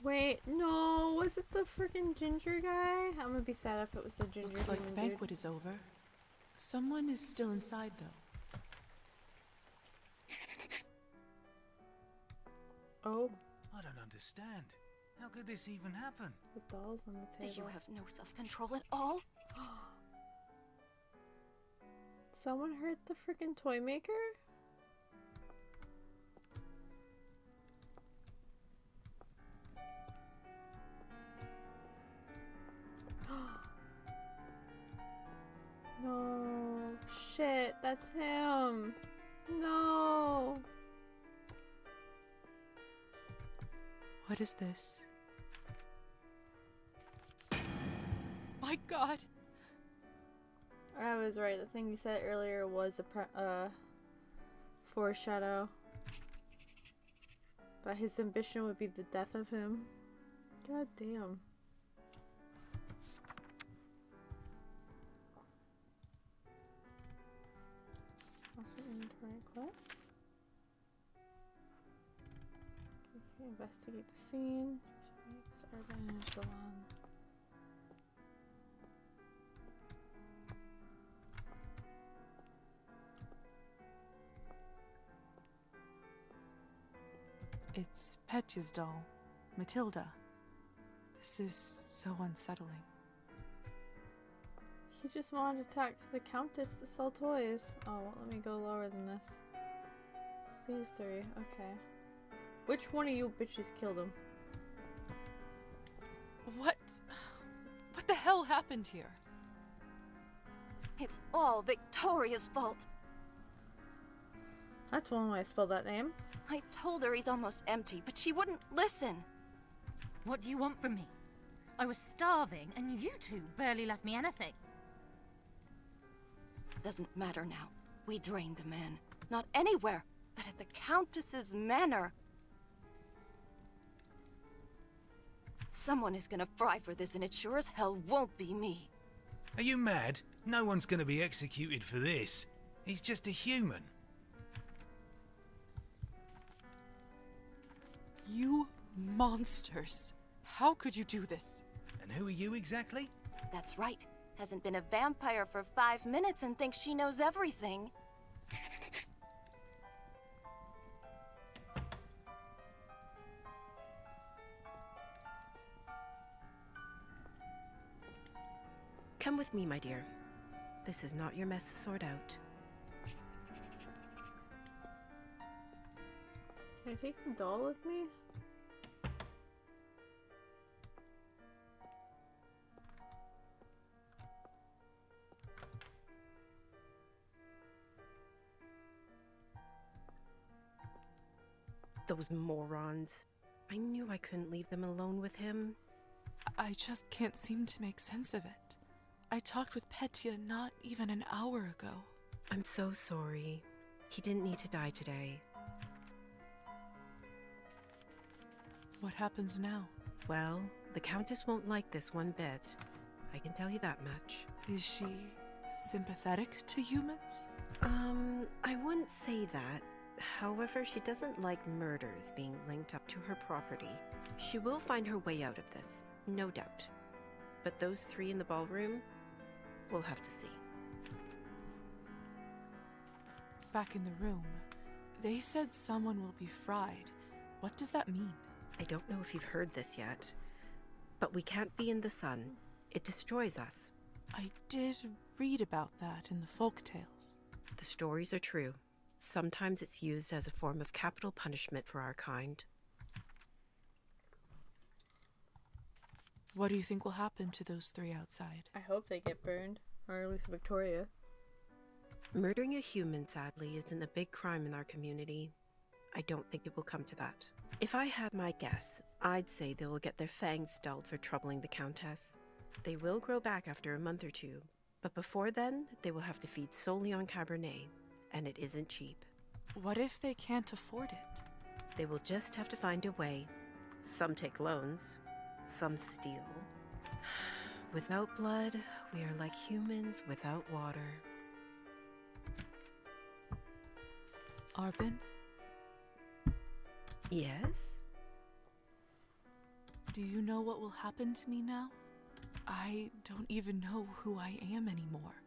Wait, no, was it the freaking ginger guy? I'm gonna be sad if it was the ginger. Looks like the banquet is over. Someone is still inside, though. Oh. I don't understand. How could this even happen? The doll's on the table. Do you have no self-control at all? Someone hurt the freaking toy maker? No. Shit, that's him. No. What is this? My God! I was right. The thing you said earlier was a foreshadow. But his ambition would be the death of him. God damn. Also inventory quests. Okay, investigate the scene. Urban echelon. It's Petya's doll, Matilda. This is so unsettling. He just wanted to talk to the Countess to sell toys. Oh, well, let me go lower than this. It's these three. Okay. Which one of you bitches killed him? What the hell happened here? It's all Victoria's fault. That's one way I spelled that name. I told her he's almost empty, but she wouldn't listen. What do you want from me? I was starving, and you two barely left me anything. Doesn't matter now. We drained a man. Not anywhere, but at the Countess's manor. Someone is gonna fry for this, and it sure as hell won't be me. Are you mad? No one's gonna be executed for this. He's just a human. You monsters! How could you do this? And who are you exactly? That's right. Hasn't been a vampire for 5 minutes and thinks she knows everything. Come with me, my dear. This is not your mess to sort out. Can I take the doll with me? Those morons. I knew I couldn't leave them alone with him. I just can't seem to make sense of it. I talked with Petya not even an hour ago. I'm so sorry. He didn't need to die today. What happens now? Well, the Countess won't like this one bit. I can tell you that much. Is she sympathetic to humans? I wouldn't say that. However, she doesn't like murders being linked up to her property. She will find her way out of this, no doubt. But those three in the ballroom, we'll have to see. Back in the room, they said someone will be fried. What does that mean? I don't know if you've heard this yet, but we can't be in the sun. It destroys us. I did read about that in the folk tales. The stories are true. Sometimes it's used as a form of capital punishment for our kind. What do you think will happen to those three outside? I hope they get burned. Or at least Victoria. Murdering a human, sadly, isn't a big crime in our community. I don't think it will come to that. If I had my guess, I'd say they will get their fangs dulled for troubling the Countess. They will grow back after a month or two, but before then, they will have to feed solely on Cabernet, and it isn't cheap. What if they can't afford it? They will just have to find a way. Some take loans, some steal. Without blood, we are like humans without water. Arbin? Yes? Do you know what will happen to me now? I don't even know who I am anymore.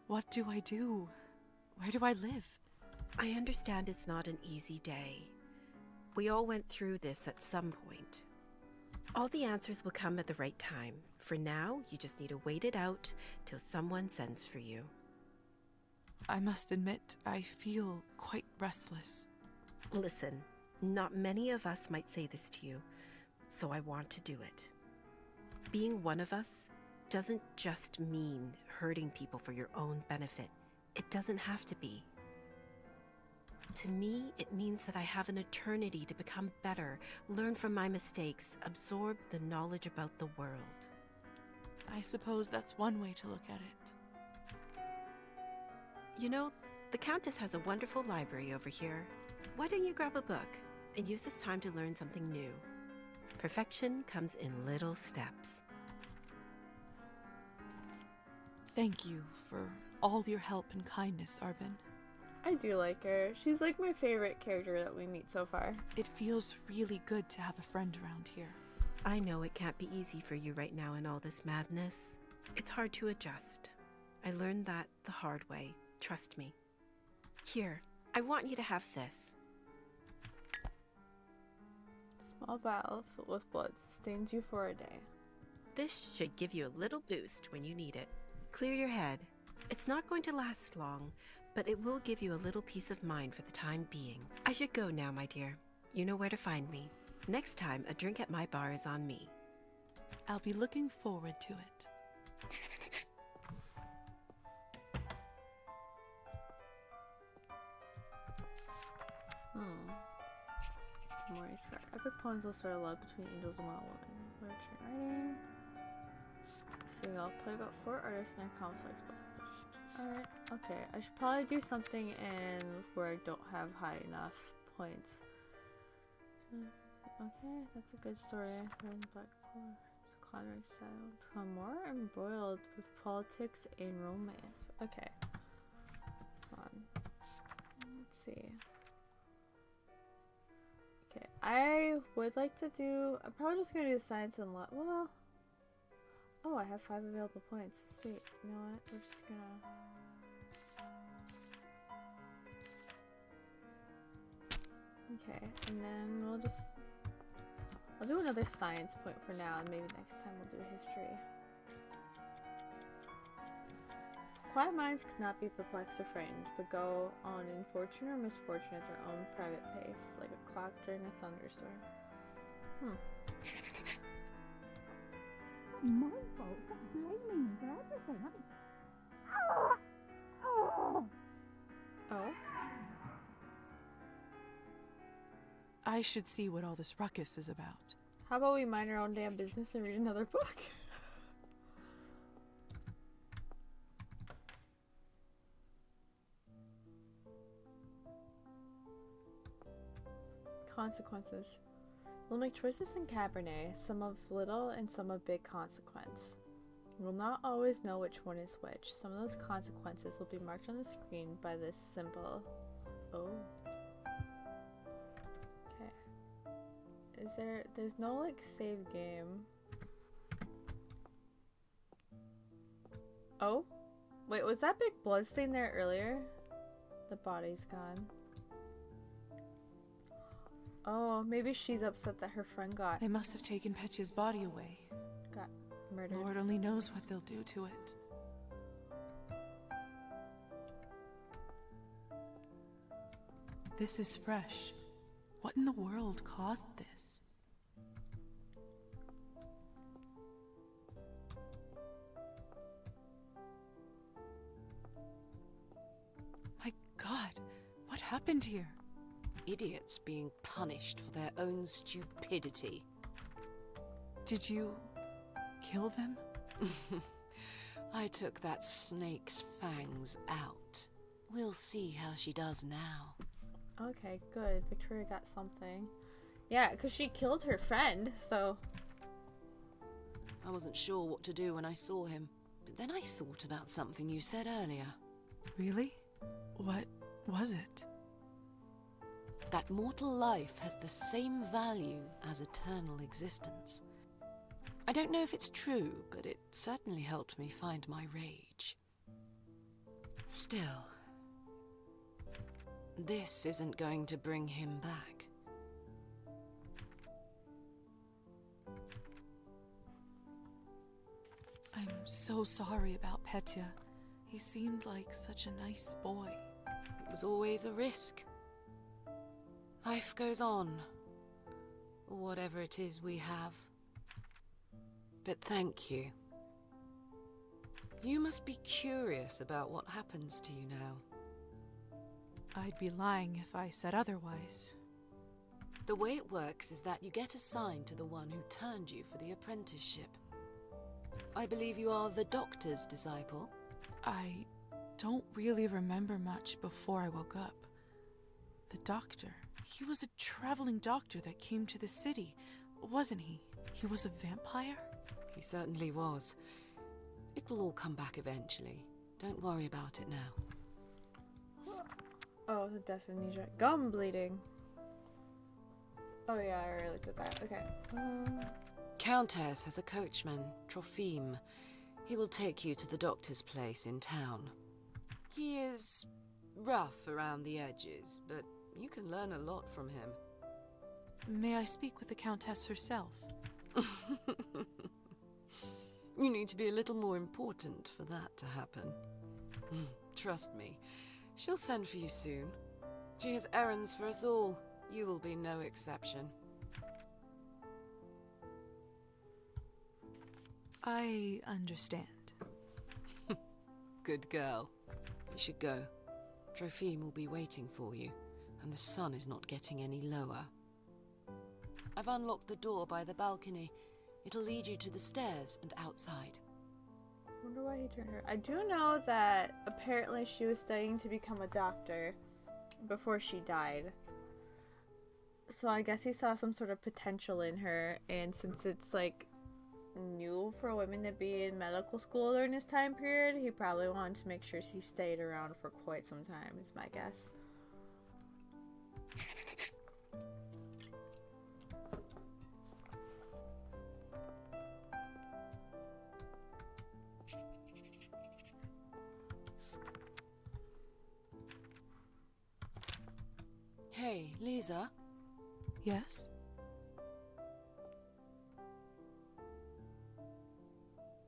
What do I do? Where do I live? I understand it's not an easy day. We all went through this at some point. All the answers will come at the right time. For now, you just need to wait it out till someone sends for you. I must admit, I feel quite restless. Listen, not many of us might say this to you, so I want to do it. Being one of us doesn't just mean hurting people for your own benefit. It doesn't have to be. To me, it means that I have an eternity to become better, learn from my mistakes, absorb the knowledge about the world. I suppose that's one way to look at it. You know, the Countess has a wonderful library over here. Why don't you grab a book and use this time to learn something new? Perfection comes in little steps. Thank you for all your help and kindness, Arbin. I do like her. She's like my favorite character that we meet so far. It feels really good to have a friend around here. I know it can't be easy for you right now in all this madness. It's hard to adjust. I learned that the hard way. Trust me. Here, I want you to have this. Small vial filled with blood sustains you for a day. This should give you a little boost when you need it. Clear your head. It's not going to last long, but it will give you a little peace of mind for the time being. I should go now, my dear. You know where to find me. Next time, a drink at my bar is on me. I'll be looking forward to it. Morning Scar. Epic poems will start a love between angels and wild women. Literature and writing. See, I'll play about 4 artists and their conflicts, both relationships. Alright, okay. I should probably do something in where I don't have high enough points. Okay, that's a good story. Red and black color. Climbing style. Become more embroiled with politics and romance. Okay. Come on. Let's see. Okay, I would like to do. I'm probably just gonna do science and law. Well, oh, I have 5 available points. Sweet. You know what? We're just gonna. Okay, and then we'll just. I'll do another science point for now, and maybe next time we'll do history. Quiet minds cannot be perplexed or frightened, but go on in fortune or misfortune at their own private pace, like a clock during a thunderstorm. My fault for blaming me for everything. Oh? I should see what all this ruckus is about. How about we mind our own damn business and read another book? Consequences. We'll make choices in Cabernet, some of little and some of big consequence. We'll not always know which one is which. Some of those consequences will be marked on the screen by this symbol. Oh. Okay. There's no like save game. Oh? Wait, was that big blood stain there earlier? The body's gone. Oh, maybe she's upset that her friend got They must have taken Petya's body away. murdered. Lord only knows what they'll do to it. This is fresh. What in the world caused this? My God, what happened here? Idiots being punished for their own stupidity. Did you kill them? I took that snake's fangs out. We'll see how she does now. Okay, good. Victoria got something. Yeah, because she killed her friend, so... I wasn't sure what to do when I saw him, but then I thought about something you said earlier. Really? What was it? That mortal life has the same value as eternal existence. I don't know if it's true, but it certainly helped me find my rage. Still, this isn't going to bring him back. I'm so sorry about Petya. He seemed like such a nice boy. It was always a risk. Life goes on, or whatever it is we have. But thank you. You must be curious about what happens to you now. I'd be lying if I said otherwise. The way it works is that you get assigned to the one who turned you for the apprenticeship. I believe you are the doctor's disciple. I don't really remember much before I woke up. The doctor, he was a traveling doctor that came to the city, wasn't he? He was a vampire? He certainly was. It will all come back eventually. Don't worry about it now. Oh, the death of amnesia. Gum bleeding. Oh yeah, I already looked at that. Okay. Countess has a coachman, Trophime. He will take you to the doctor's place in town. He is rough around the edges, but you can learn a lot from him. May I speak with the Countess herself? You need to be a little more important for that to happen. Trust me, she'll send for you soon. She has errands for us all. You will be no exception. I understand. Good girl. You should go. Trophime will be waiting for you, and the sun is not getting any lower. I've unlocked the door by the balcony. It'll lead you to the stairs and outside. I wonder why he turned her. I do know that apparently she was studying to become a doctor before she died. So I guess he saw some sort of potential in her, and since it's like new for women to be in medical school during this time period, he probably wanted to make sure she stayed around for quite some time, is my guess. Hey, Lisa. Yes?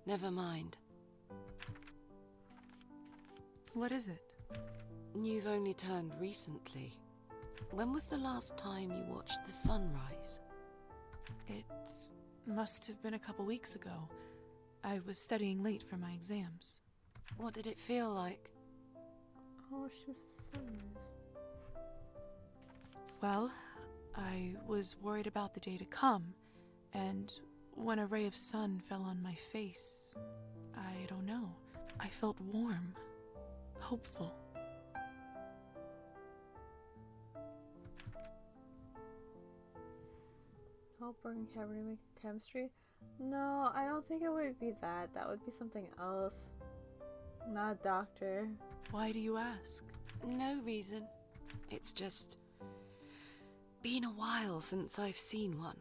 Never mind. What is it? You've only turned recently. When was the last time you watched the sunrise? It must have been a couple weeks ago. I was studying late for my exams. What did it feel like? Oh, she was a sunrise. Well, I was worried about the day to come, and when a ray of sun fell on my face, I don't know. I felt warm, hopeful. Helper and Cabernet make chemistry? No, I don't think it would be that. That would be something else. Not a doctor. Why do you ask? No reason. It's just been a while since I've seen one.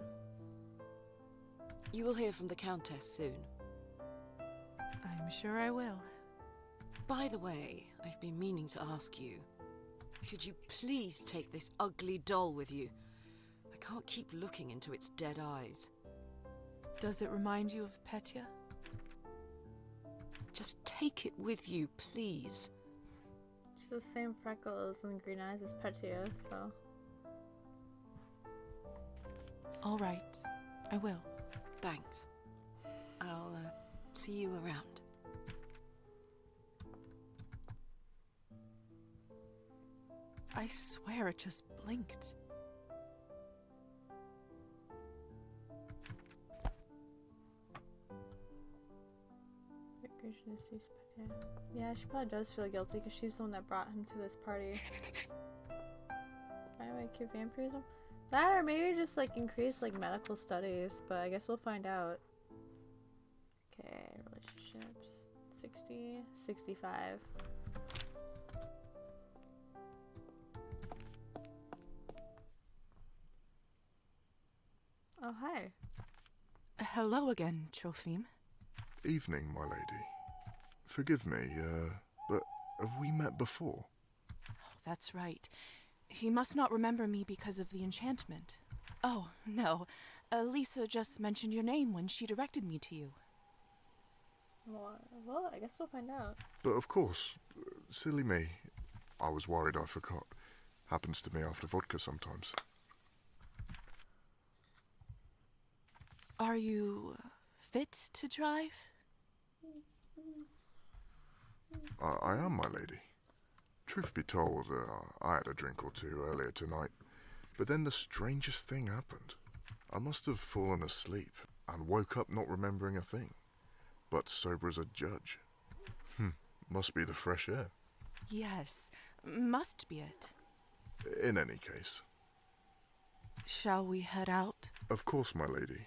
You will hear from the Countess soon. I'm sure I will. By the way, I've been meaning to ask you, could you please take this ugly doll with you? I can't keep looking into its dead eyes. Does it remind you of Petya? Just take it with you, please. She's the same freckles and green eyes as Petya, so... All right, I will. Thanks. I'll see you around. I swear it just blinked. Yeah, she probably does feel guilty because she's the one that brought him to this party. Anyway, cure vampirism? That or maybe just like increase like medical studies, but I guess we'll find out. Okay, relationships. 60, 65. Oh, hi. Hello again, Trophime. Evening, my lady. Forgive me, but have we met before? Oh, that's right. He must not remember me because of the enchantment. Oh, no. Lisa just mentioned your name when she directed me to you. Well, I guess we'll find out. But of course, silly me. I was worried I forgot. Happens to me after vodka sometimes. Are you fit to drive? I am, my lady. Truth be told, I had a drink or two earlier tonight, but then the strangest thing happened. I must have fallen asleep and woke up not remembering a thing, but sober as a judge. Must be the fresh air. Yes, must be it. In any case. Shall we head out? Of course, my lady.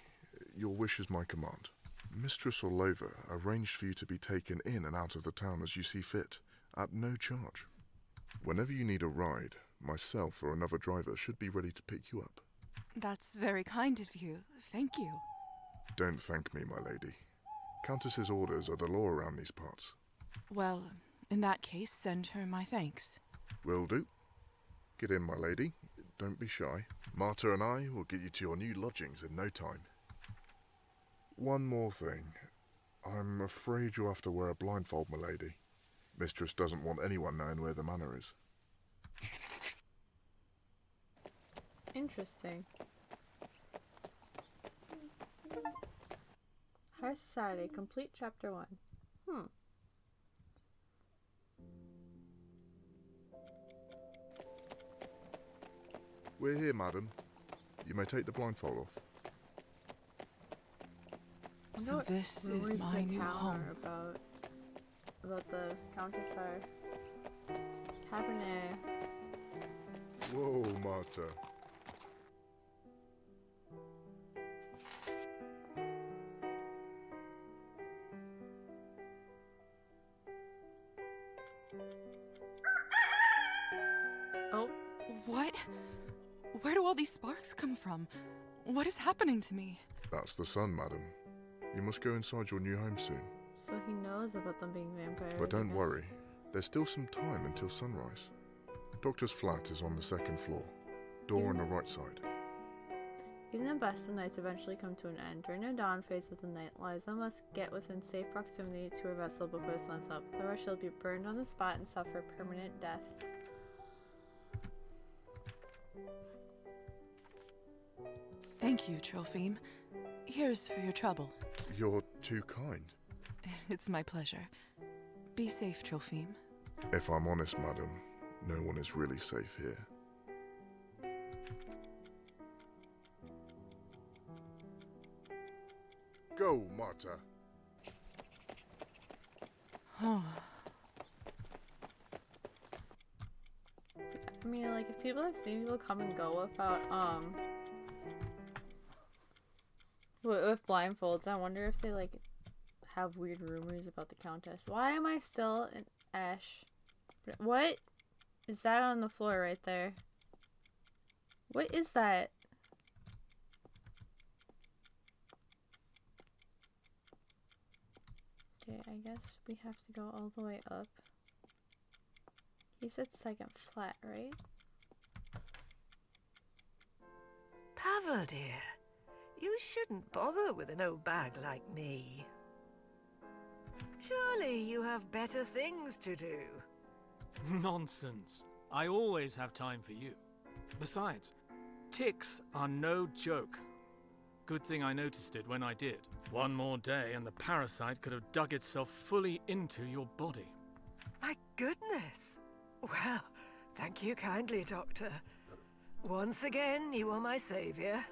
Your wish is my command. Mistress Orlova arranged for you to be taken in and out of the town as you see fit, at no charge. Whenever you need a ride, myself or another driver should be ready to pick you up. That's very kind of you. Thank you. Don't thank me, my lady. Countess's orders are the law around these parts. Well, in that case, send her my thanks. Will do. Get in, my lady. Don't be shy. Marta and I will get you to your new lodgings in no time. One more thing. I'm afraid you'll have to wear a blindfold, my lady. Mistress doesn't want anyone knowing where the manor is. Interesting. High Society, complete chapter 1. We're here, madam. You may take the blindfold off. So this is Rumors in my the new town home. are about the Countess are Cabernet. Whoa, Marta. Oh, What? Where do all these sparks come from? What is happening to me? That's the sun, madam. You must go inside your new home soon. so he knows about them being vampires. But I don't guess. worry. There's still some time until sunrise. Doctor's flat is on the second floor. Door on the right side. Even the best of nights eventually come to an end. During the dawn phase of the night, Liza must get within safe proximity to her vessel before the sun's up. Otherwise, she'll be burned on the spot and suffer permanent death. Thank you, Trophime. Here's for your trouble. You're too kind. It's my pleasure. Be safe, Trophime. If I'm honest, madam, no one is really safe here. Go, Marta. Oh, I mean, like, if people have seen people come and go without, with blindfolds, I wonder if they, like, have weird rumors about the Countess. Why am I still in Ash? What is that on the floor right there? What is that? Okay, I guess we have to go all the way up. He said second flat, right? Pavel, dear, you shouldn't bother with an old bag like me. Surely you have better things to do. Nonsense. I always have time for you. Besides, ticks are no joke. Good thing I noticed it when I did. One more day and the parasite could have dug itself fully into your body. My goodness. Well, thank you kindly, Doctor. Once again, you are my savior.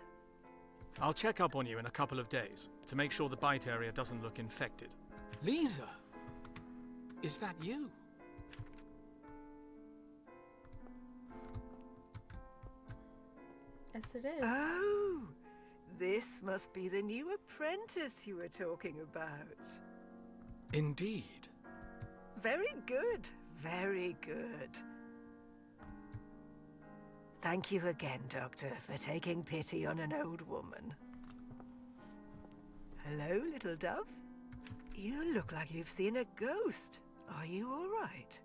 I'll check up on you in a couple of days to make sure the bite area doesn't look infected. Lisa! Is that you? Yes, it is. Oh, this must be the new apprentice you were talking about. Indeed. Very good, very good. Thank you again, Doctor, for taking pity on an old woman. Hello, little dove. You look like you've seen a ghost. Are you all right?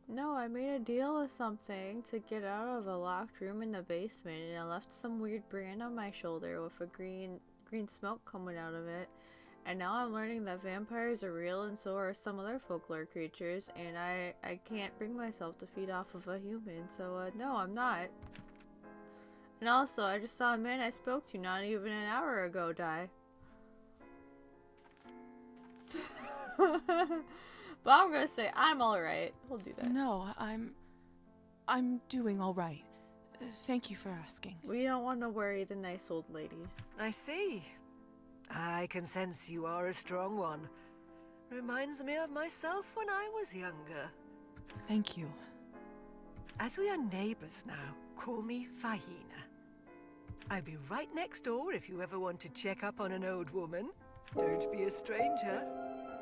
No, I made a deal with something to get out of a locked room in the basement, and I left some weird brand on my shoulder with a green smoke coming out of it. And now I'm learning that vampires are real, and so are some other folklore creatures, and I can't bring myself to feed off of a human, so no, I'm not. And also, I just saw a man I spoke to not even an hour ago die. But I'm gonna say I'm alright. We'll do that. No, I'm doing all right. Thank you for asking. We don't want to worry the nice old lady. I see. I can sense you are a strong one. Reminds me of myself when I was younger. Thank you. As we are neighbors now, call me Fahina. I'll be right next door if you ever want to check up on an old woman. Don't be a stranger.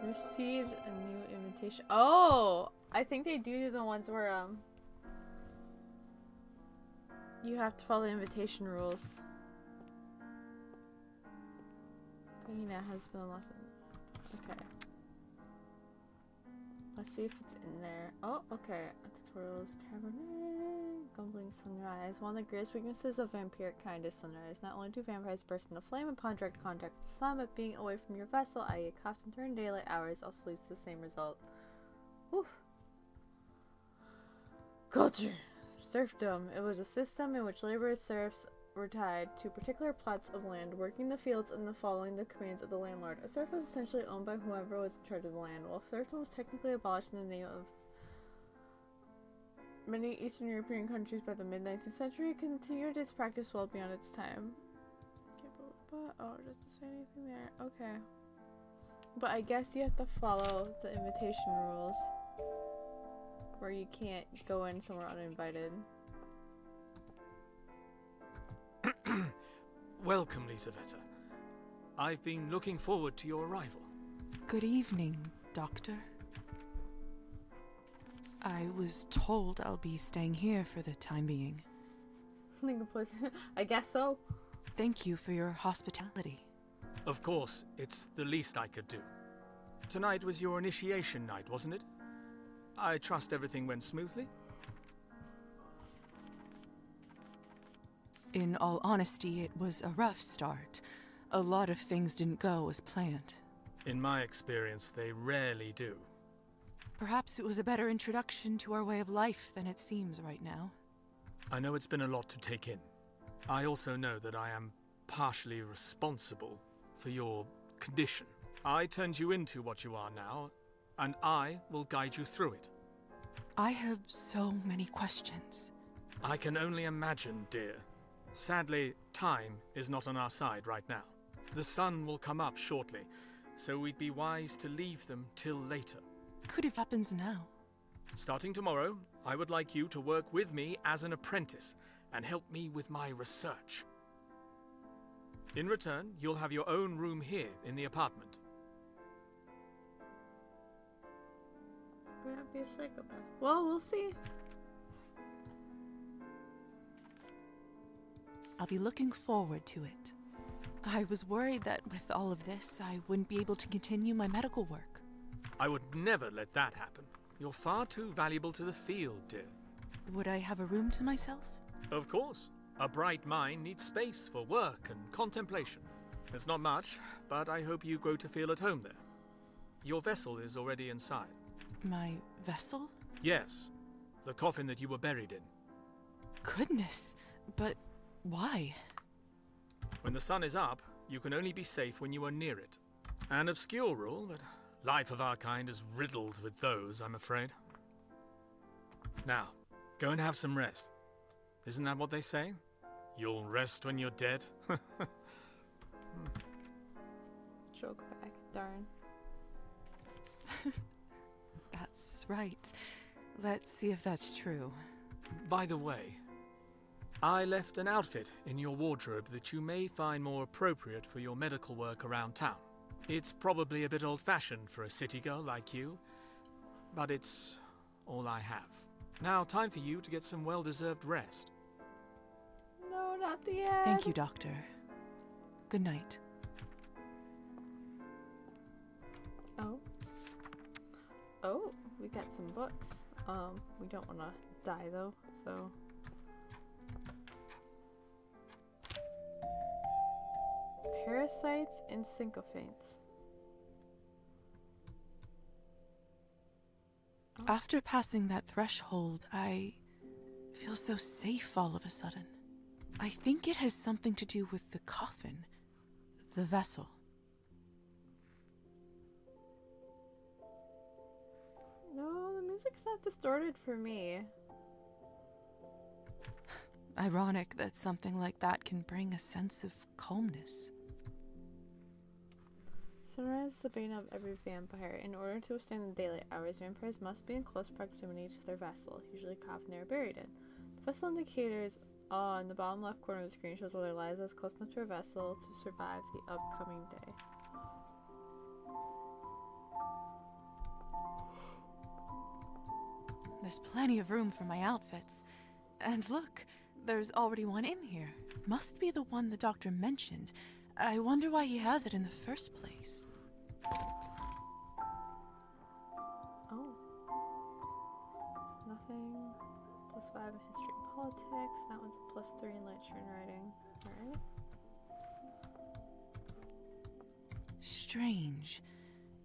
Received a new invitation. Oh! I think they do the ones where, you have to follow the invitation rules. Fahina has been lost. Okay. Let's see if it's in there. Oh, okay. Tutorials, Cabernet, Gumbling Sunrise. One of the greatest weaknesses of vampiric kind is sunrise. Not only do vampires burst into flame upon direct contact with the sun, but being away from your vessel, i.e. often during daylight hours, also leads to the same result. Oof. Culture. Serfdom. It was a system in which laborers, serfs, were tied to particular plots of land, working the fields and following the commands of the landlord. A serf was essentially owned by whoever was in charge of the land. While serfdom was technically abolished in the name of many Eastern European countries by the mid-19th century, it continued its practice well beyond its time. Oh, it doesn't say anything there. Okay. But I guess you have to follow the invitation rules, where you can't go in somewhere uninvited. Welcome, Lisaveta. I've been looking forward to your arrival. Good evening, Doctor. I was told I'll be staying here for the time being. I guess so. Thank you for your hospitality. Of course, it's the least I could do. Tonight was your initiation night, wasn't it? I trust everything went smoothly? In all honesty, it was a rough start. A lot of things didn't go as planned. In my experience, they rarely do. Perhaps it was a better introduction to our way of life than it seems right now. I know it's been a lot to take in. I also know that I am partially responsible for your condition. I turned you into what you are now, and I will guide you through it. I have so many questions. I can only imagine, dear. Sadly, time is not on our side right now. The sun will come up shortly, so we'd be wise to leave them till later. Could it happens now? Starting tomorrow, I would like you to work with me as an apprentice and help me with my research. In return, you'll have your own room here in the apartment. We're not be a psychopath. Well, we'll see. I'll be looking forward to it. I was worried that with all of this, I wouldn't be able to continue my medical work. I would never let that happen. You're far too valuable to the field, dear. Would I have a room to myself? Of course. A bright mind needs space for work and contemplation. It's not much, but I hope you grow to feel at home there. Your vessel is already inside. My vessel? Yes, the coffin that you were buried in. Goodness, but why? When the sun is up, you can only be safe when you are near it. An obscure rule, but life of our kind is riddled with those, I'm afraid. Now, go and have some rest. Isn't that what they say? You'll rest when you're dead? Joke back, darn. That's right. Let's see if that's true. By the way, I left an outfit in your wardrobe that you may find more appropriate for your medical work around town. It's probably a bit old-fashioned for a city girl like you, but it's all I have. Now, time for you to get some well-deserved rest. No, not the end. Thank you, Doctor. Good night. Oh, we got some books. We don't want to die though, so. Parasites and sycophants. Oh. After passing that threshold, I feel so safe all of a sudden. I think it has something to do with the coffin, the vessel. No, the music's not distorted for me. Ironic that something like that can bring a sense of calmness. Sunrise is the bane of every vampire. In order to withstand the daylight hours, vampires must be in close proximity to their vessel, usually a coffin they are buried in. The vessel indicators on the bottom left corner of the screen shows whether Liza is close enough to her vessel to survive the upcoming day. There's plenty of room for my outfits. And look, there's already one in here. Must be the one the doctor mentioned. I wonder why he has it in the first place. Oh. There's nothing. +5 in history and politics. That one's a +3 in literature and writing. Alright. Strange.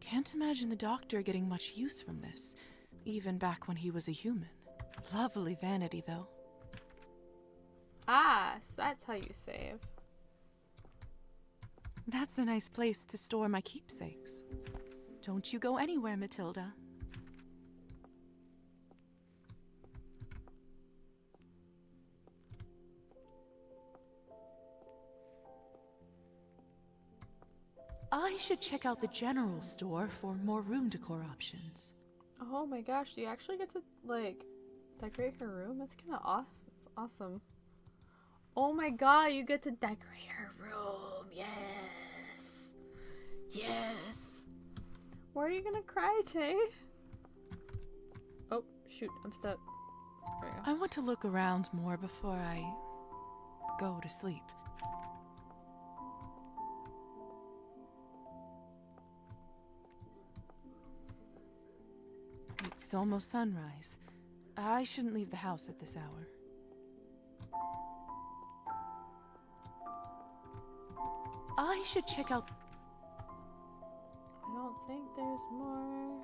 Can't imagine the doctor getting much use from this, even back when he was a human. Lovely vanity, though. Ah, so that's how you save. That's a nice place to store my keepsakes. Don't you go anywhere, Matilda. I should check out the general store for more room decor options. Oh my gosh, do you actually get to, like, decorate her room? That's kind of awesome. Oh my god, you get to decorate her room. Yes. Yes. Why are you gonna cry, Tay? Oh, shoot, I'm stuck. There we go. I want to look around more before I go to sleep. It's almost sunrise. I shouldn't leave the house at this hour. I should check out... I don't think there's more.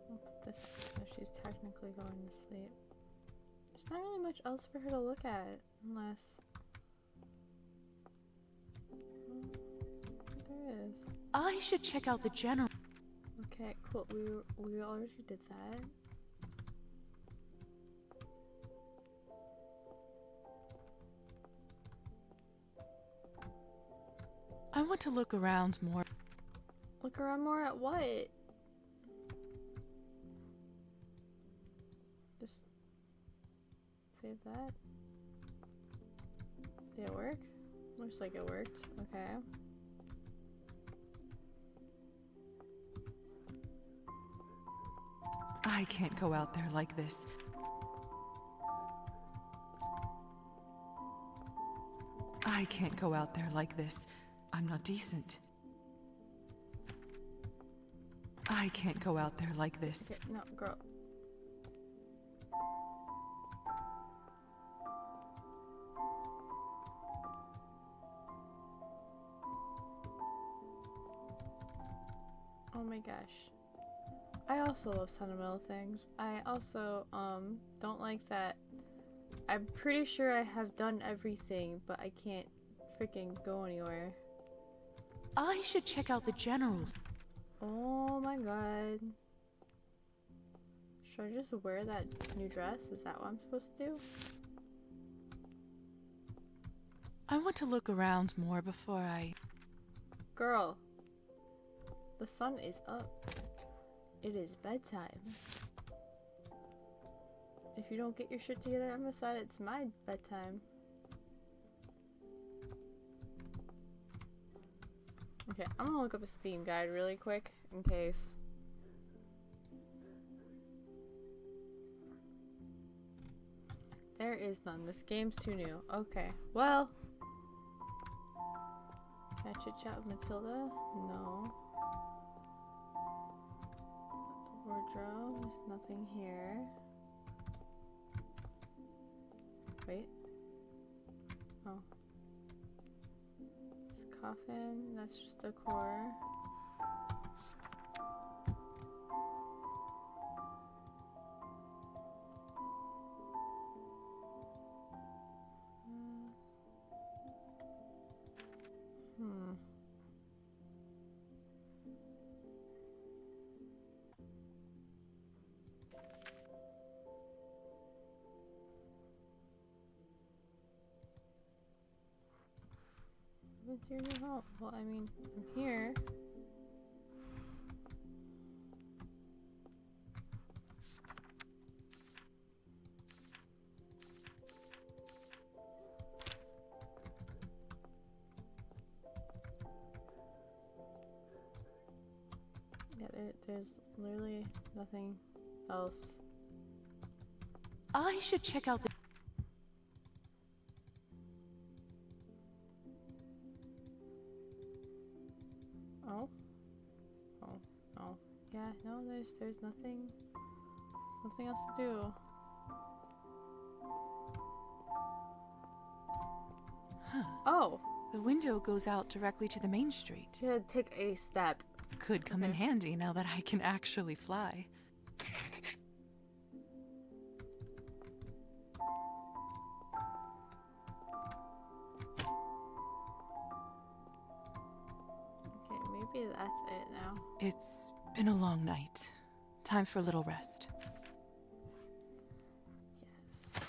I'll put this so she's technically going to sleep. There's not really much else for her to look at, unless... There is. I should check out the general... Okay, cool. We already did that. I want to look around more. Look around more at what? Just save that. Did it work? Looks like it worked. Okay. I can't go out there like this. I can't go out there like this. I'm not decent. I can't go out there like this. Okay, no, girl. Oh my gosh. I also love sentimental things. I also, don't like that. I'm pretty sure I have done everything, but I can't freaking go anywhere. I should check out the generals. Oh my god. Should I just wear that new dress? Is that what I'm supposed to do? I want to look around more before I... Girl. The sun is up. It is bedtime. If you don't get your shit together, I'm gonna decide it's my bedtime. Okay, I'm gonna look up a Steam guide really quick in case. There is none. This game's too new. Okay. Well. Can I chit chat with Matilda? No. The wardrobe. There's nothing here. Wait. Oh. This coffin. That's just decor. What's your new home? Well, I mean, I'm here. Yeah, there's literally nothing else. I should check out the. Oh. Oh. Oh. Yeah, no, there's nothing. There's nothing else to do. Huh. Oh. The window goes out directly to the main street. Yeah, take a step. Could come in handy now that I can actually fly. Okay, maybe that's it now. It's been a long night. Time for a little rest. Yes.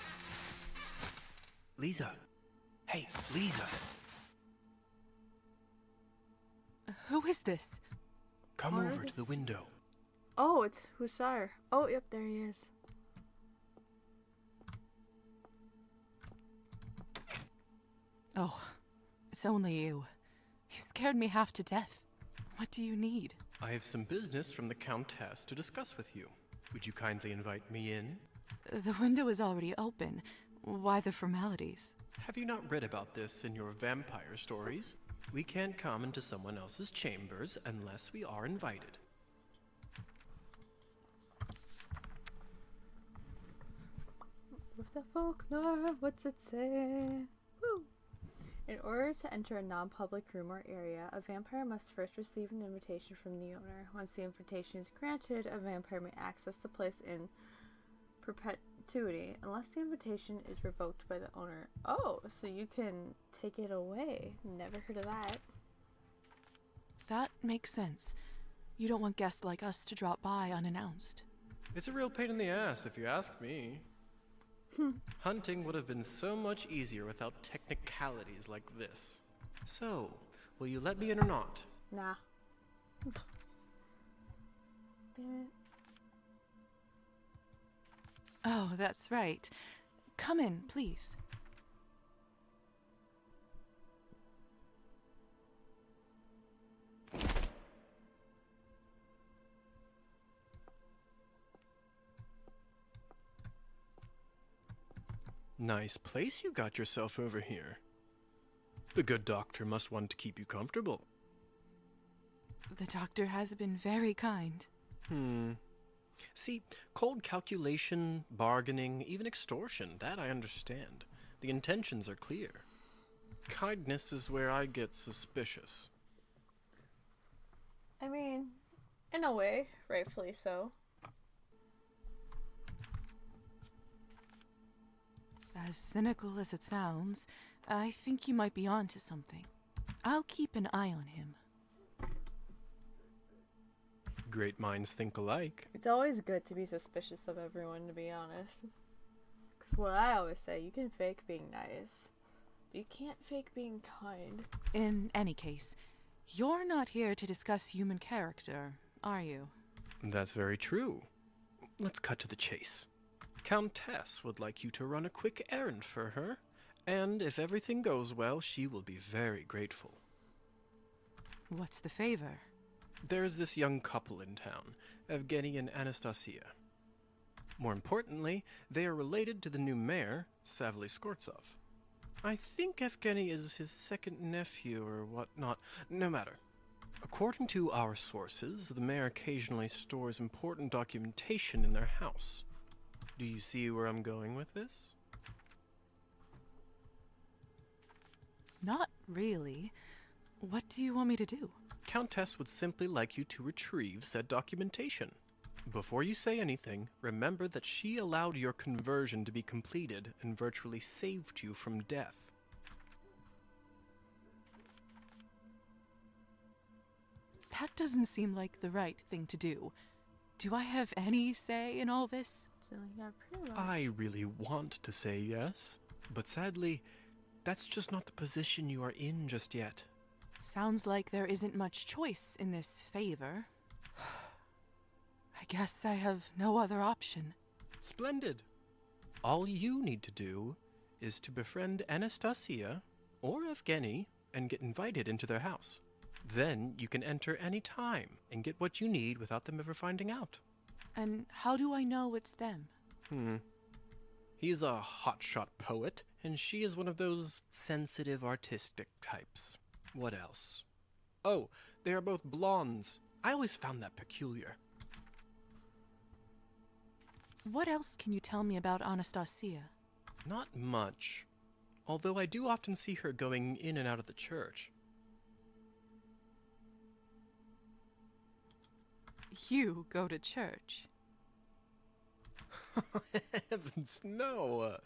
Lisa. Hey, Lisa. Who is this? Come over to the window. Oh, it's Hussar. Oh, yep, there he is. Oh, it's only you. You scared me half to death. What do you need? I have some business from the Countess to discuss with you. Would you kindly invite me in? The window is already open. Why the formalities? Have you not read about this in your vampire stories? We can't come into someone else's chambers unless we are invited. With the folklore, what's it say? Woo! In order to enter a non-public room or area, a vampire must first receive an invitation from the owner. Once the invitation is granted, a vampire may access the place in perpetuity, unless the invitation is revoked by the owner. Oh, so you can take it away. Never heard of that. That makes sense. You don't want guests like us to drop by unannounced. It's a real pain in the ass, if you ask me. Hunting would have been so much easier without technicalities like this. So, will you let me in or not? Nah. Damn it. Oh, that's right. Come in, please. Nice place you got yourself over here. The good doctor must want to keep you comfortable. The doctor has been very kind. See, cold calculation, bargaining, even extortion, that I understand. The intentions are clear. Kindness is where I get suspicious. I mean, in a way, rightfully so. As cynical as it sounds, I think you might be onto something. I'll keep an eye on him. Great minds think alike. It's always good to be suspicious of everyone, to be honest. Because what I always say, you can fake being nice, but you can't fake being kind. In any case, you're not here to discuss human character, are you? That's very true. Let's cut to the chase. Countess would like you to run a quick errand for her, and if everything goes well, she will be very grateful. What's the favor? There's this young couple in town, Evgeny and Anastasia. More importantly, they are related to the new mayor, Savly Skortsov. I think Evgeny is his second nephew or whatnot. No matter. According to our sources, the mayor occasionally stores important documentation in their house. Do you see where I'm going with this? Not really. What do you want me to do? Countess would simply like you to retrieve said documentation. Before you say anything, remember that she allowed your conversion to be completed and virtually saved you from death. That doesn't seem like the right thing to do. Do I have any say in all this? I really want to say yes, but sadly, that's just not the position you are in just yet. Sounds like there isn't much choice in this favor. I guess I have no other option. Splendid. All you need to do is to befriend Anastasia or Evgeny and get invited into their house. Then you can enter any time and get what you need without them ever finding out. And how do I know it's them? He's a hotshot poet, and she is one of those sensitive artistic types. What else? Oh, they are both blondes. I always found that peculiar. What else can you tell me about Anastasia? Not much, although I do often see her going in and out of the church. You go to church? Heavens, no.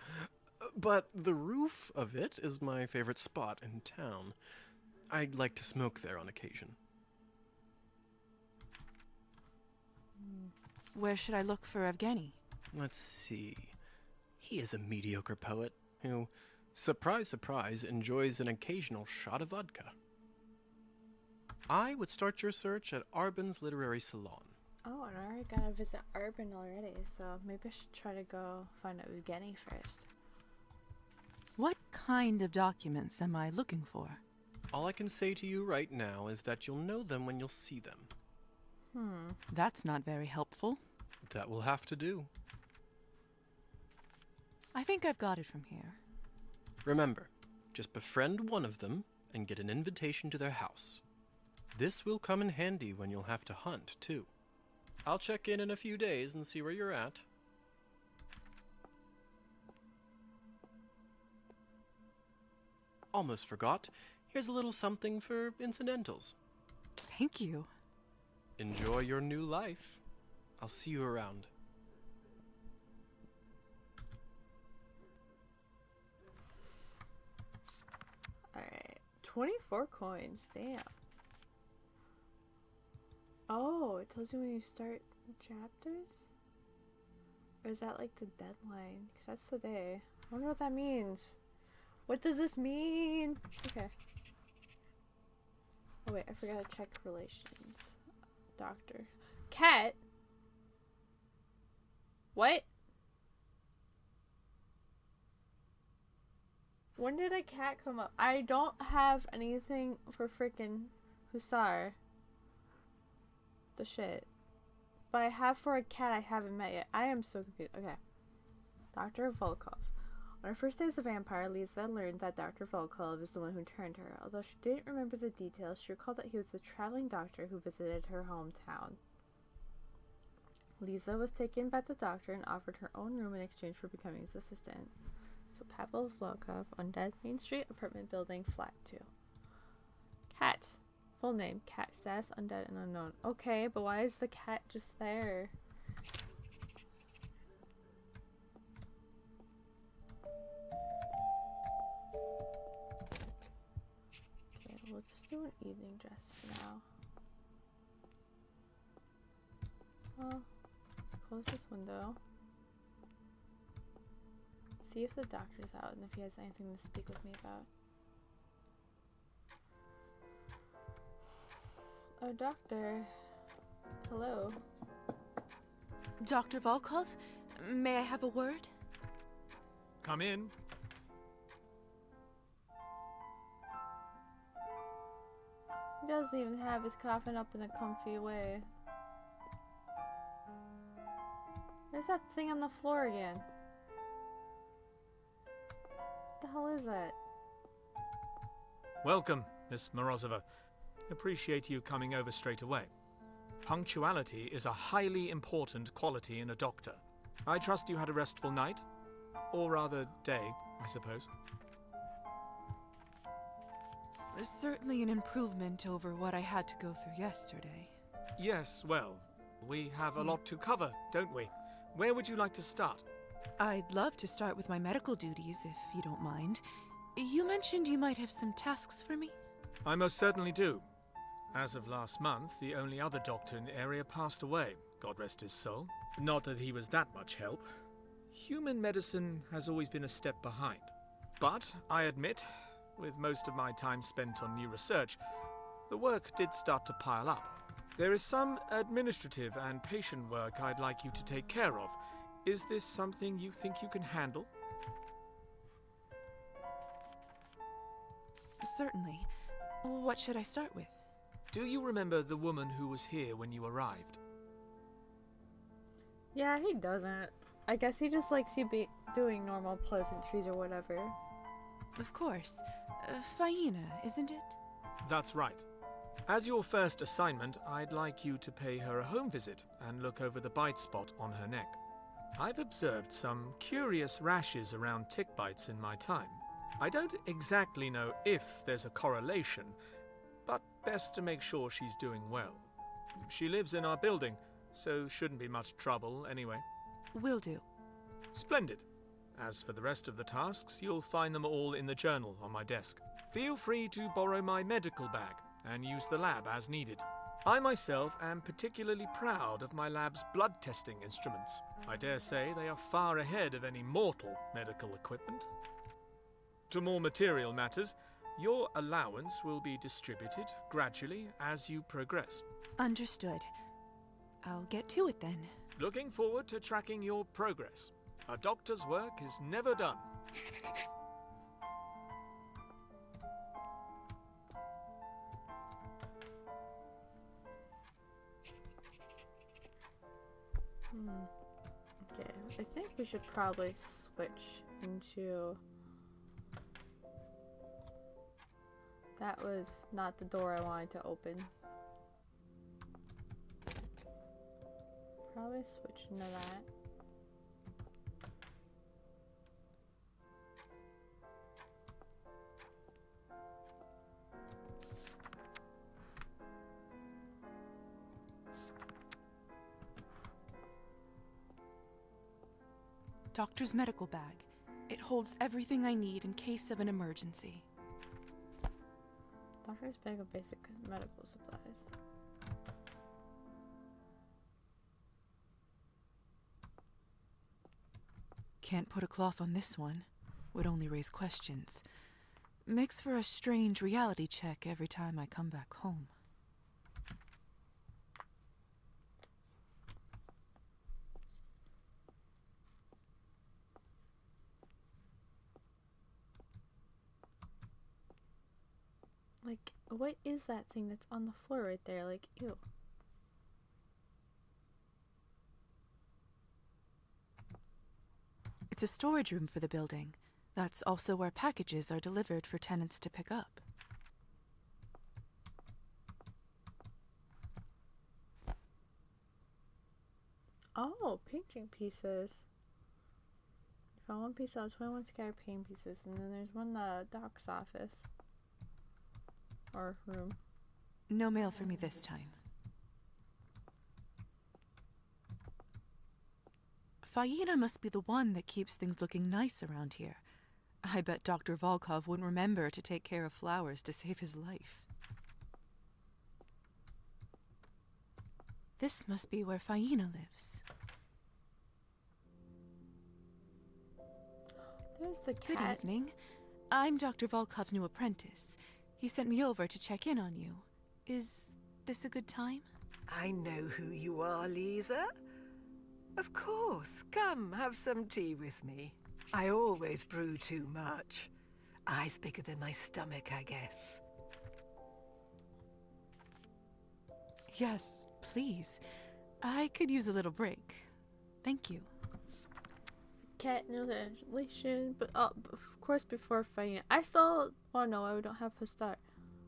But the roof of it is my favorite spot in town. I'd like to smoke there on occasion. Where should I look for Evgeny? Let's see. He is a mediocre poet who, surprise, surprise, enjoys an occasional shot of vodka. I would start your search at Arbin's Literary Salon. Oh, and I already gotta visit Arbin already, so maybe I should try to go find out Evgeny first. What kind of documents am I looking for? All I can say to you right now is that you'll know them when you'll see them. That's not very helpful. That will have to do. I think I've got it from here. Remember, just befriend one of them and get an invitation to their house. This will come in handy when you'll have to hunt, too. I'll check in a few days and see where you're at. Almost forgot. Here's a little something for incidentals. Thank you. Enjoy your new life. I'll see you around. Alright. 24 coins. Damn. Oh, it tells you when you start chapters? Or is that like the deadline? Because that's the day. I wonder what that means. What does this mean? Okay. Oh wait, I forgot to check relations. Doctor. Cat? What? When did a cat come up? I don't have anything for freaking Hussar. The shit. But I have for a cat I haven't met yet. I am so confused. Okay. Dr. Volkov. On her first day as a vampire, Lisa learned that Dr. Volkov is the one who turned her. Although she didn't remember the details, she recalled that he was the traveling doctor who visited her hometown. Lisa was taken by the doctor and offered her own room in exchange for becoming his assistant. So Pavel Volkov, Undead, Main Street, apartment building, flat 2. Cat. Full name, Cat. Status, undead and unknown. Okay, but why is the cat just there? Okay, we'll just do an evening dress for now. Well, let's close this window. See if the doctor's out and if he has anything to speak with me about. Oh, doctor. Hello. Dr. Volkov, may I have a word? Come in. He doesn't even have his coffin up in a comfy way. There's that thing on the floor again. What the hell is that? Welcome, Miss Morozova. Appreciate you coming over straight away. Punctuality is a highly important quality in a doctor. I trust you had a restful night? Or rather, day, I suppose. Certainly an improvement over what I had to go through yesterday. Yes, well, we have a lot to cover, don't we? Where would you like to start? I'd love to start with my medical duties, if you don't mind. You mentioned you might have some tasks for me? I most certainly do. As of last month, the only other doctor in the area passed away, God rest his soul. Not that he was that much help. Human medicine has always been a step behind. But, I admit, with most of my time spent on new research, the work did start to pile up. There is some administrative and patient work I'd like you to take care of. Is this something you think you can handle? Certainly. What should I start with? Do you remember the woman who was here when you arrived? Yeah, he doesn't. I guess he just likes you doing normal pleasantries or whatever. Of course. Faina, isn't it? That's right. As your first assignment, I'd like you to pay her a home visit and look over the bite spot on her neck. I've observed some curious rashes around tick bites in my time. I don't exactly know if there's a correlation, but best to make sure she's doing well. She lives in our building, so shouldn't be much trouble anyway. Will do. Splendid. As for the rest of the tasks, you'll find them all in the journal on my desk. Feel free to borrow my medical bag and use the lab as needed. I myself am particularly proud of my lab's blood testing instruments. I dare say they are far ahead of any mortal medical equipment. To more material matters, your allowance will be distributed gradually as you progress. Understood. I'll get to it then. Looking forward to tracking your progress. A doctor's work is never done. Okay, I think we should probably switch into... That was not the door I wanted to open. Probably switch into that. Doctor's medical bag. It holds everything I need in case of an emergency. Doctor's bag of basic medical supplies. Can't put a cloth on this one. Would only raise questions. Makes for a strange reality check every time I come back home. Like, what is that thing that's on the floor right there? Like, ew. It's a storage room for the building. That's also where packages are delivered for tenants to pick up. Oh, painting pieces. I found one piece out of 21 scattered painting pieces, and then there's one in the doc's office. Or room. No mail for me this time. Faina must be the one that keeps things looking nice around here. I bet Dr. Volkov wouldn't remember to take care of flowers to save his life. This must be where Faina lives. There's the cat. Good evening. I'm Dr. Volkov's new apprentice. He sent me over to check in on you. Is this a good time? I know who you are, Lisa. Of course. Come, have some tea with me. I always brew too much. Eyes bigger than my stomach, I guess. Yes, please. I could use a little break. Thank you. Cat translation, but of course before fighting, I still want to know why we don't have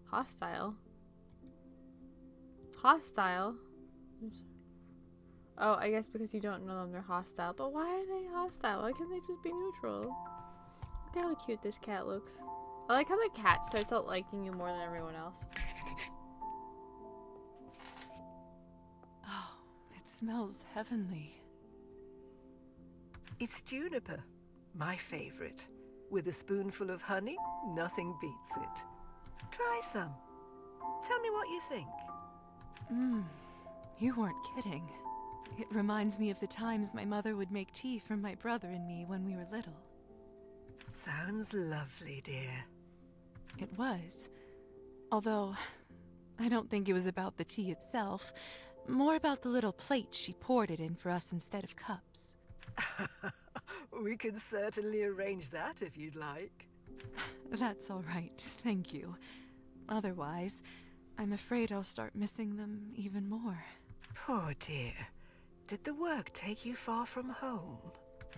hostile. Oh, I guess because you don't know them, they're hostile. But why are they hostile? Why can't they just be neutral? Look at how cute this cat looks. I like how the cat starts out liking you more than everyone else. Oh, it smells heavenly. It's juniper, my favorite. With a spoonful of honey, nothing beats it. Try some. Tell me what you think. You weren't kidding. It reminds me of the times my mother would make tea for my brother and me when we were little. Sounds lovely, dear. It was. Although, I don't think it was about the tea itself, more about the little plates she poured it in for us instead of cups. We can certainly arrange that if you'd like. That's all right, thank you. Otherwise, I'm afraid I'll start missing them even more. Poor dear. Did the work take you far from home?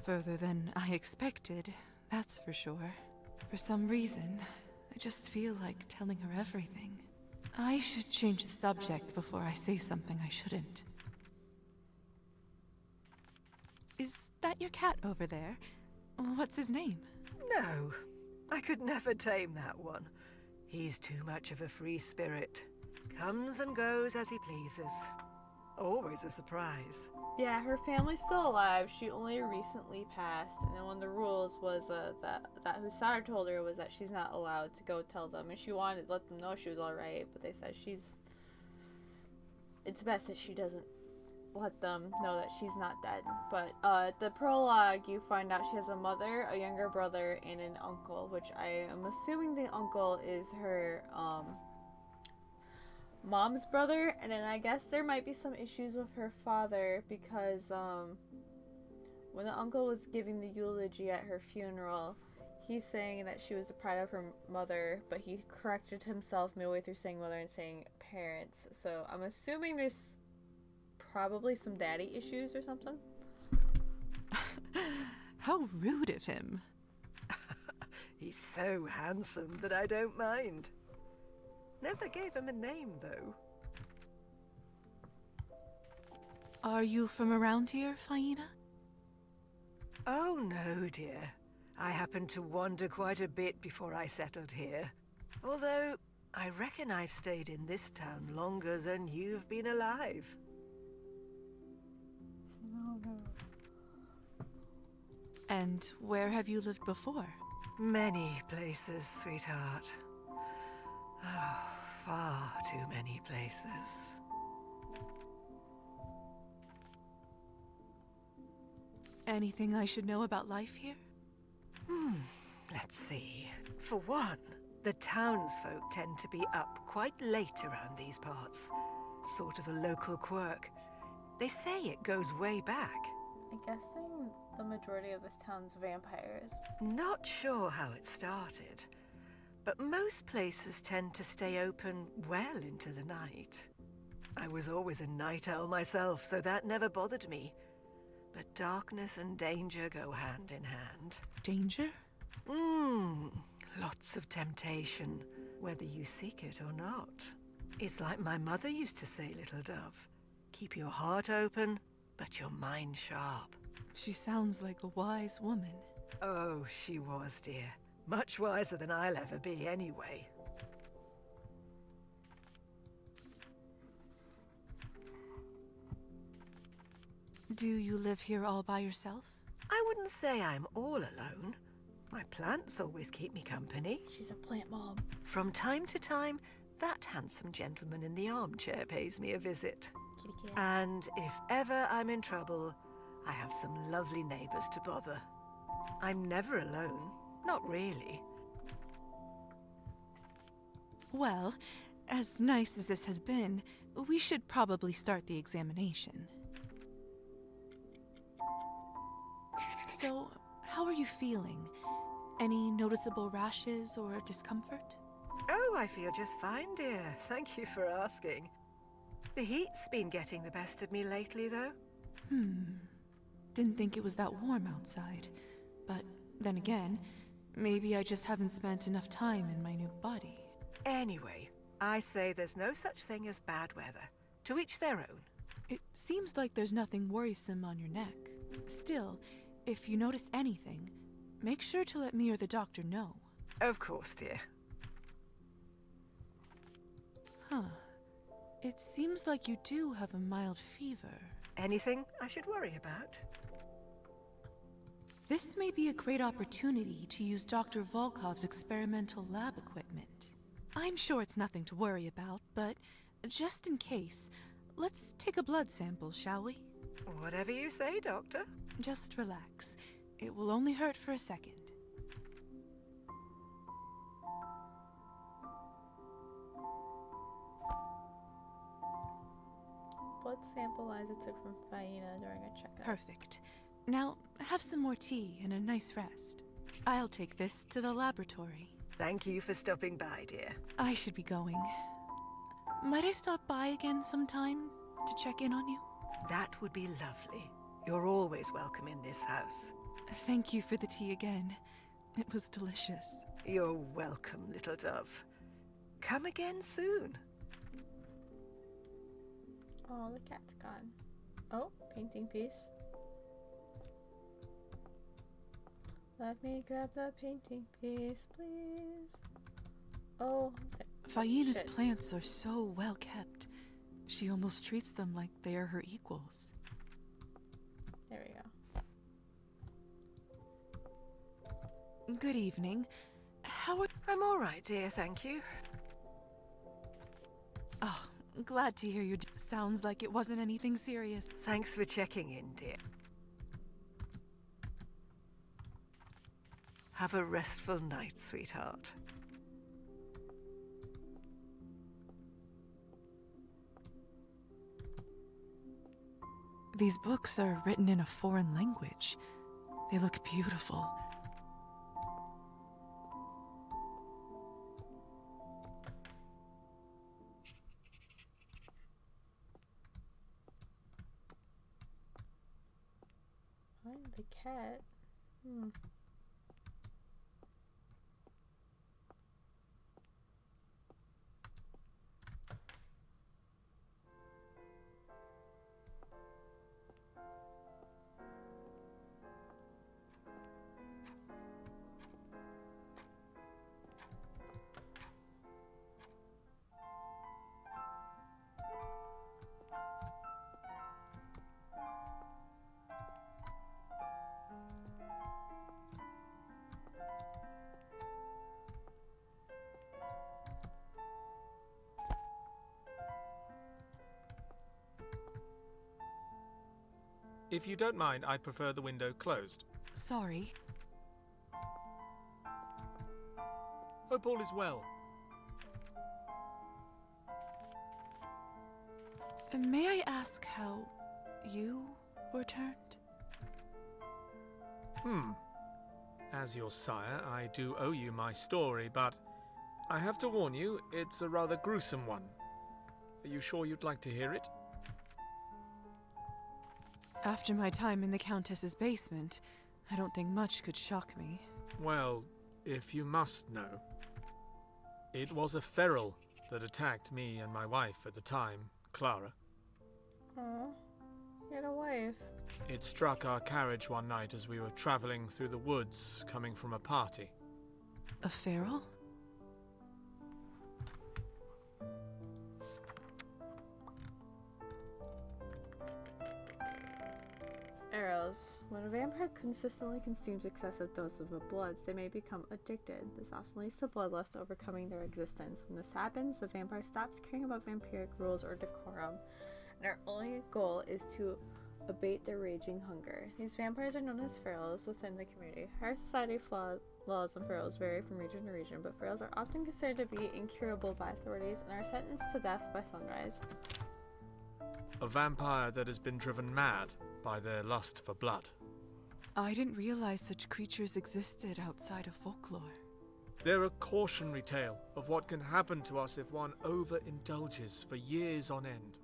Further than I expected, that's for sure. For some reason, I just feel like telling her everything. I should change the subject before I say something I shouldn't. Is that your cat over there? What's his name? No, I could never tame that one. He's too much of a free spirit. Comes and goes as he pleases. Always a surprise. Yeah, her family's still alive. She only recently passed, and then one of the rules was that Husar told her was that she's not allowed to go tell them, and she wanted to let them know she was all right, but they said it's best that she doesn't let them know that she's not dead. But the prologue, you find out she has a mother, a younger brother, and an uncle, which I am assuming the uncle is her mom's brother, and then I guess there might be some issues with her father because when the uncle was giving the eulogy at her funeral, he's saying that she was the pride of her mother, but he corrected himself midway through saying mother and saying parents. So I'm assuming there's probably some daddy issues or something. How rude of him. He's so handsome that I don't mind. Never gave him a name, though. Are you from around here, Faina? Oh, no, dear. I happened to wander quite a bit before I settled here. Although, I reckon I've stayed in this town longer than you've been alive. And where have you lived before? Many places, sweetheart. Oh, far too many places. Anything I should know about life here? Let's see. For one, the townsfolk tend to be up quite late around these parts. Sort of a local quirk. They say it goes way back. I'm guessing the majority of this town's vampires. Not sure how it started, but most places tend to stay open well into the night. I was always a night owl myself, so that never bothered me. But darkness and danger go hand in hand. Danger? Lots of temptation, whether you seek it or not. It's like my mother used to say, little dove. Keep your heart open, but your mind sharp. She sounds like a wise woman. Oh, she was, dear. Much wiser than I'll ever be, anyway. Do you live here all by yourself? I wouldn't say I'm all alone. My plants always keep me company. She's a plant mom. From time to time, that handsome gentleman in the armchair pays me a visit. Kitty cat. And if ever I'm in trouble, I have some lovely neighbors to bother. I'm never alone. Not really. Well, as nice as this has been, we should probably start the examination. So, how are you feeling? Any noticeable rashes or discomfort? Oh, I feel just fine, dear. Thank you for asking. The heat's been getting the best of me lately, though. Didn't think it was that warm outside. But then again, maybe I just haven't spent enough time in my new body. Anyway, I say there's no such thing as bad weather. To each their own. It seems like there's nothing worrisome on your neck. Still, if you notice anything, make sure to let me or the doctor know. Of course, dear. Huh. It seems like you do have a mild fever. Anything I should worry about? This may be a great opportunity to use Dr. Volkov's experimental lab equipment. I'm sure it's nothing to worry about, but just in case, let's take a blood sample, shall we? Whatever you say, Doctor. Just relax. It will only hurt for a second. Blood sample Liza took from Faina during a checkup. Perfect. Now, have some more tea and a nice rest. I'll take this to the laboratory. Thank you for stopping by, dear. I should be going. Might I stop by again sometime to check in on you? That would be lovely. You're always welcome in this house. Thank you for the tea again. It was delicious. You're welcome, little dove. Come again soon. Oh, the cat's gone. Oh, painting piece. Let me grab the painting piece, please. Oh, Faina's shit. plants are so well kept. She almost treats them like they are her equals. There we go. Good evening. How are... I'm all right, dear, thank you. Oh, glad to hear you. Sounds like it wasn't anything serious. Thanks for checking in, dear. Have a restful night, sweetheart. These books are written in a foreign language. They look beautiful. Find the cat. If you don't mind, I'd prefer the window closed. Sorry. Hope all is well. May I ask how you were turned? As your sire, I do owe you my story, but I have to warn you, it's a rather gruesome one. Are you sure you'd like to hear it? After my time in the Countess's basement, I don't think much could shock me. Well, if you must know, it was a feral that attacked me and my wife at the time, Clara. Oh, you had a wife. It struck our carriage one night as we were traveling through the woods, coming from a party. A feral? Arrows. When a vampire consistently consumes excessive doses of blood, they may become addicted. This often leads to bloodlust overcoming their existence. When this happens, the vampire stops caring about vampiric rules or decorum, and their only goal is to abate their raging hunger. These vampires are known as ferals within the community. Higher society laws on ferals vary from region to region, but ferals are often considered to be incurable by authorities and are sentenced to death by sunrise. A vampire that has been driven mad by their lust for blood. I didn't realize such creatures existed outside of folklore. They're a cautionary tale of what can happen to us if one overindulges for years on end.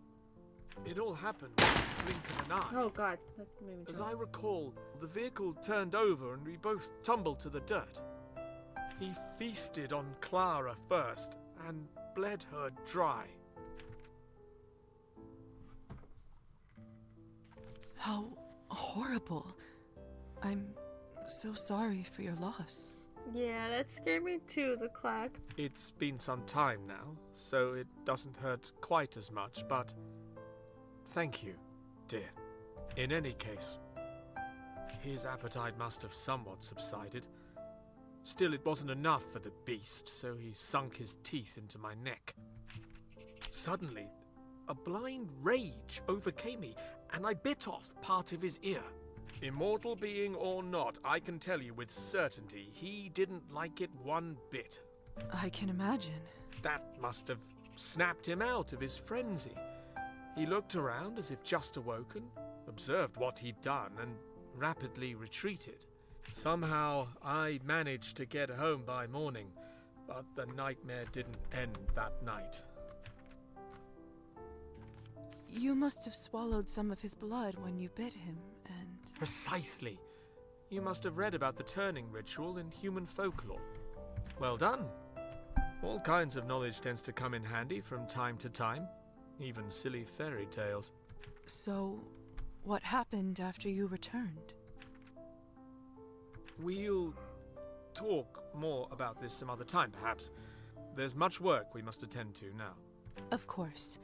It all happened in the blink of an eye. Oh god, that made me As jump. I recall, the vehicle turned over and we both tumbled to the dirt. He feasted on Clara first and bled her dry. How horrible. I'm so sorry for your loss. Yeah, that scared me too, the clack. It's been some time now, so it doesn't hurt quite as much, but thank you, dear. In any case, his appetite must have somewhat subsided. Still, it wasn't enough for the beast, so he sunk his teeth into my neck. Suddenly, a blind rage overcame me, and I bit off part of his ear. Immortal being or not, I can tell you with certainty he didn't like it one bit. I can imagine. That must have snapped him out of his frenzy. He looked around as if just awoken, observed what he'd done, and rapidly retreated. Somehow, I managed to get home by morning, but the nightmare didn't end that night. You must have swallowed some of his blood when you bit him, and... Precisely. You must have read about the turning ritual in human folklore. Well done. All kinds of knowledge tends to come in handy from time to time, even silly fairy tales. So, what happened after you returned? We'll talk more about this some other time, perhaps. There's much work we must attend to now. Of course.